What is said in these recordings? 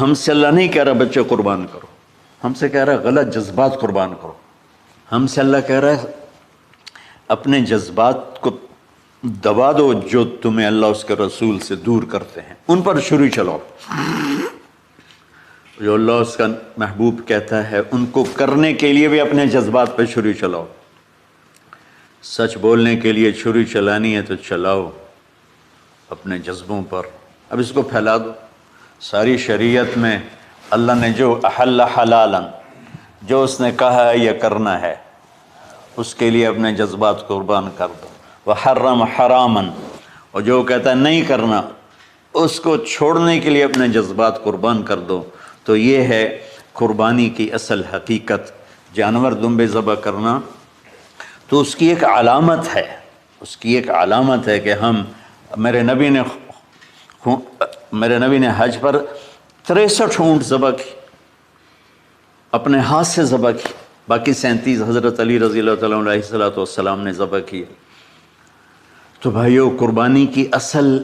ہم سے اللہ نہیں کہہ رہا بچے قربان کرو، ہم سے کہہ رہا ہے غلط جذبات قربان کرو. ہم سے اللہ کہہ رہا ہے اپنے جذبات کو دبا دو جو تمہیں اللہ اس کے رسول سے دور کرتے ہیں، ان پر چھری چلاؤ. جو اللہ اس کا محبوب کہتا ہے ان کو کرنے کے لیے بھی اپنے جذبات پہ چھری چلاؤ. سچ بولنے کے لیے چھری چلانی ہے تو چلاؤ اپنے جذبوں پر. اب اس کو پھیلا دو. ساری شریعت میں اللہ نے جو احل حلالا، جو اس نے کہا ہے یہ کرنا ہے، اس کے لیے اپنے جذبات قربان کر دو. وحرم حراما، اور جو کہتا ہے نہیں کرنا اس کو چھوڑنے کے لیے اپنے جذبات قربان کر دو. تو یہ ہے قربانی کی اصل حقیقت. جانور دمبے ذبح کرنا تو اس کی ایک علامت ہے، اس کی ایک علامت ہے کہ ہم میرے نبی نے حج پر 63 اونٹ ذبح کی، اپنے ہاتھ سے ذبح کی. باقی 37 حضرت علی رضی اللہ تعالیٰ علیہ السلام نے ذبح کیے. تو بھائیو، قربانی کی اصل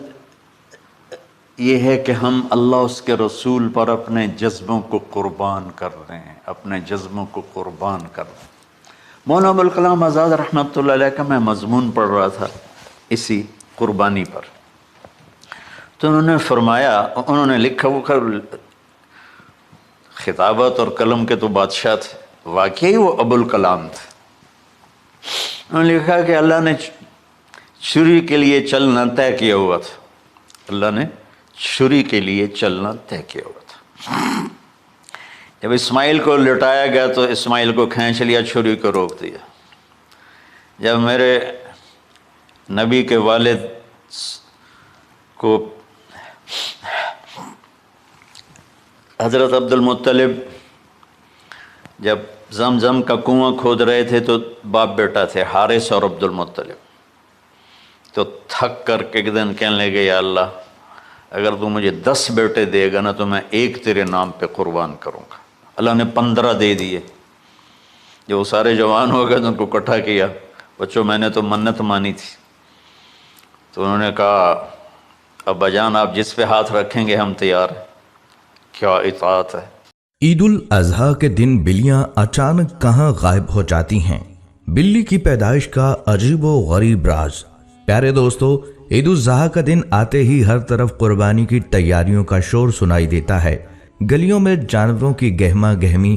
یہ ہے کہ ہم اللہ اس کے رسول پر اپنے جذبوں کو قربان کر رہے ہیں، اپنے جذبوں کو قربان کر رہے ہیں. مولانا ابوالکلام آزاد رحمۃ اللہ علیہ کا میں مضمون پڑھ رہا تھا اسی قربانی پر. تو انہوں نے فرمایا، انہوں نے لکھا، وہ خطابت اور قلم کے تو بادشاہ تھے، واقعی وہ ابوالکلام تھے. انہوں نے لکھا کہ اللہ نے چھری کے لیے چلنا طے کیا ہوا تھا. اللہ نے چھری کے لیے چلنا طے کیا ہوا تھا. جب اسماعیل کو لٹایا گیا تو اسماعیل کو کھینچ لیا، چھری کو روک دیا. جب میرے نبی کے والد کو حضرت عبد المطلب جب زمزم کا کنواں کھود رہے تھے تو باپ بیٹا تھے حارث اور عبد المطلب، تو تھک کر کے ایک دن کہنے لگے یا اللہ اگر تو مجھے 10 بیٹے دے گا نا تو میں ایک تیرے نام پہ قربان کروں گا. اللہ نے 15 دے دیے. جب وہ سارے جوان ہو گئے تو ان کو اکٹھا کیا، بچوں میں نے تو منت مانی تھی. تو انہوں نے کہا ابا جان آپ جس پہ ہاتھ رکھیں گے ہم تیار ہیں. کیا اطاعت ہے. عید الاضحیٰ کے دن بلیاں اچانک کہاں غائب ہو جاتی ہیں؟ بلی کی پیدائش کا عجیب و غریب راز. پیارے دوستو، عید الاضحیٰ کا دن آتے ہی ہر طرف قربانی کی تیاریوں کا شور سنائی دیتا ہے. گلیوں میں جانوروں کی گہما گہمی،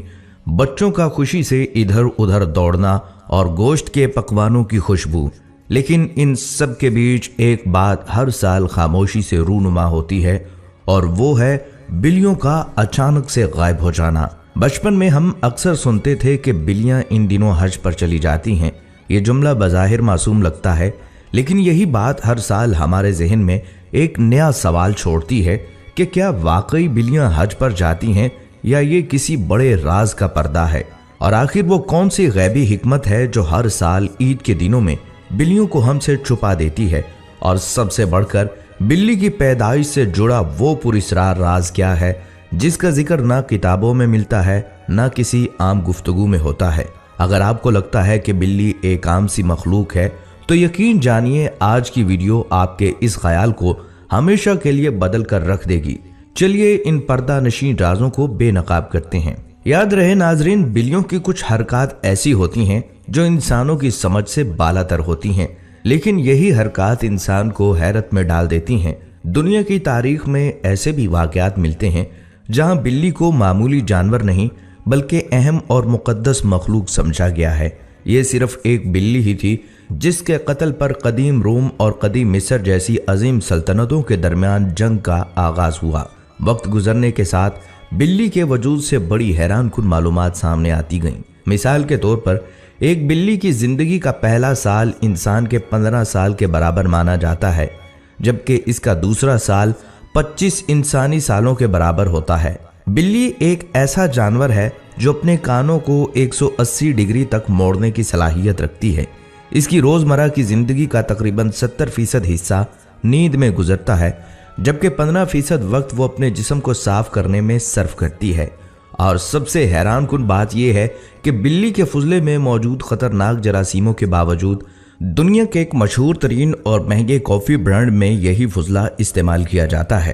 بچوں کا خوشی سے ادھر ادھر دوڑنا اور گوشت کے پکوانوں کی خوشبو. لیکن ان سب کے بیچ ایک بات ہر سال خاموشی سے رونما ہوتی ہے، اور وہ ہے بلیوں کا اچانک سے غائب ہو جانا. بچپن میں ہم اکثر سنتے تھے کہ بلیاں ان دنوں حج پر چلی جاتی ہیں. یہ جملہ بظاہر معصوم لگتا ہے، لیکن یہی بات ہر سال ہمارے ذہن میں ایک نیا سوال چھوڑتی ہے کہ کیا واقعی بلیاں حج پر جاتی ہیں یا یہ کسی بڑے راز کا پردہ ہے؟ اور آخر وہ کون سی غیبی حکمت ہے جو ہر سال عید کے دنوں میں بلیوں کو ہم سے چھپا دیتی ہے؟ اور سب سے بڑھ کر بلی کی پیدائش سے جڑا وہ پراسرار راز کیا ہے جس کا ذکر نہ کتابوں میں ملتا ہے نہ کسی عام گفتگو میں ہوتا ہے؟ اگر آپ کو لگتا ہے کہ بلی ایک عام سی مخلوق ہے تو یقین جانیے آج کی ویڈیو آپ کے اس خیال کو ہمیشہ کے لیے بدل کر رکھ دے گی. چلیے ان پردہ نشین رازوں کو بے نقاب کرتے ہیں. یاد رہے ناظرین، بلیوں کی کچھ حرکات ایسی ہوتی ہیں جو انسانوں کی سمجھ سے بالا تر ہوتی ہیں، لیکن یہی حرکات انسان کو حیرت میں ڈال دیتی ہیں. دنیا کی تاریخ میں ایسے بھی واقعات ملتے ہیں جہاں بلی کو معمولی جانور نہیں بلکہ اہم اور مقدس مخلوق سمجھا گیا ہے. یہ صرف ایک بلی ہی تھی جس کے قتل پر قدیم روم اور قدیم مصر جیسی عظیم سلطنتوں کے درمیان جنگ کا آغاز ہوا. وقت گزرنے کے ساتھ بلی کے وجود سے بڑی حیران کن معلومات سامنے آتی گئیں. مثال کے طور پر ایک بلی کی زندگی کا پہلا سال انسان کے 15 سال کے برابر مانا جاتا ہے، جبکہ اس کا دوسرا سال 25 انسانی سالوں کے برابر ہوتا ہے. بلی ایک ایسا جانور ہے جو اپنے کانوں کو 180 ڈگری تک موڑنے کی صلاحیت رکھتی ہے. اس کی روزمرہ کی زندگی کا تقریباً 70% حصہ نیند میں گزرتا ہے، جبکہ 15% وقت وہ اپنے جسم کو صاف کرنے میں صرف کرتی ہے. اور سب سے حیران کن بات یہ ہے کہ بلی کے فضلے میں موجود خطرناک جراثیموں کے باوجود دنیا کے ایک مشہور ترین اور مہنگے کافی برانڈ میں یہی فضلہ استعمال کیا جاتا ہے.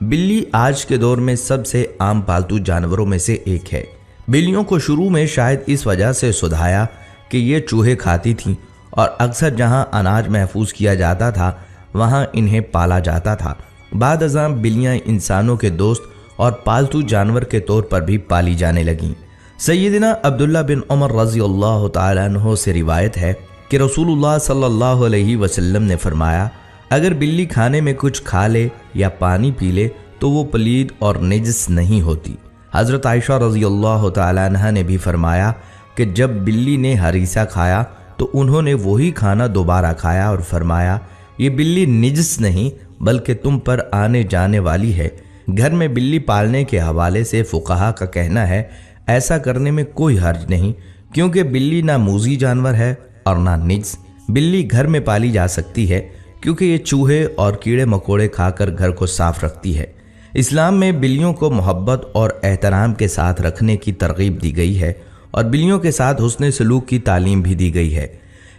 بلی آج کے دور میں سب سے عام پالتو جانوروں میں سے ایک ہے۔ بلیوں کو شروع میں شاید اس وجہ سے سدھایا کہ یہ چوہے کھاتی تھیں اور اکثر جہاں اناج محفوظ کیا جاتا تھا وہاں انہیں پالا جاتا تھا۔ بعد ازاں بلیاں انسانوں کے دوست اور پالتو جانور کے طور پر بھی پالی جانے لگیں۔ سیدنا عبداللہ بن عمر رضی اللہ تعالیٰ عنہ سے روایت ہے کہ رسول اللہ صلی اللہ علیہ وسلم نے فرمایا، اگر بلی کھانے میں کچھ کھا لے یا پانی پی لے تو وہ پلید اور نجس نہیں ہوتی۔ حضرت عائشہ رضی اللہ تعالیٰ عنہ نے بھی فرمایا کہ جب بلی نے ہریسہ کھایا تو انہوں نے وہی کھانا دوبارہ کھایا اور فرمایا، یہ بلی نجس نہیں بلکہ تم پر آنے جانے والی ہے۔ گھر میں بلی پالنے کے حوالے سے فقہا کا کہنا ہے ایسا کرنے میں کوئی حرج نہیں، کیونکہ بلی نہ موذی جانور ہے اور نہ نجس۔ بلی گھر میں پالی جا سکتی ہے کیونکہ یہ چوہے اور کیڑے مکوڑے کھا کر گھر کو صاف رکھتی ہے۔ اسلام میں بلیوں کو محبت اور احترام کے ساتھ رکھنے کی ترغیب دی گئی ہے اور بلیوں کے ساتھ حسن سلوک کی تعلیم بھی دی گئی ہے۔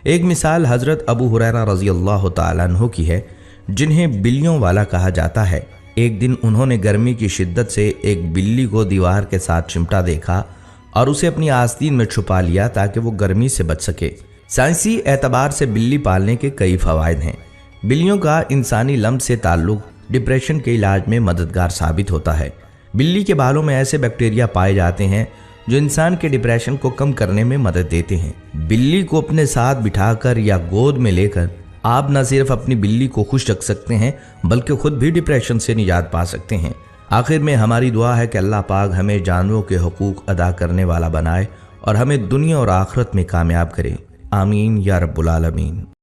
ایک مثال حضرت ابو ہریرہ رضی اللہ تعالیٰ عنہ کی ہے، جنہیں بلیوں والا کہا جاتا ہے۔ ایک دن انہوں نے گرمی کی شدت سے ایک بلی کو دیوار کے ساتھ چمٹا دیکھا اور اسے اپنی آستین میں چھپا لیا تاکہ وہ گرمی سے بچ سکے۔ سائنسی اعتبار سے بلی پالنے کے کئی فوائد ہیں۔ بلیوں کا انسانی لمس سے تعلق ڈپریشن کے علاج میں مددگار ثابت ہوتا ہے۔ بلی کے بالوں میں ایسے بیکٹیریا پائے جاتے ہیں جو انسان کے ڈپریشن کو کم کرنے میں مدد دیتے ہیں۔ بلی کو اپنے ساتھ بٹھا کر یا گود میں لے کر آپ نہ صرف اپنی بلی کو خوش رکھ سکتے ہیں بلکہ خود بھی ڈپریشن سے نجات پا سکتے ہیں۔ آخر میں ہماری دعا ہے کہ اللہ پاک ہمیں جانوروں کے حقوق ادا کرنے والا بنائے اور ہمیں دنیا اور آخرت میں کامیاب کرے۔ آمین یا رب العالمین۔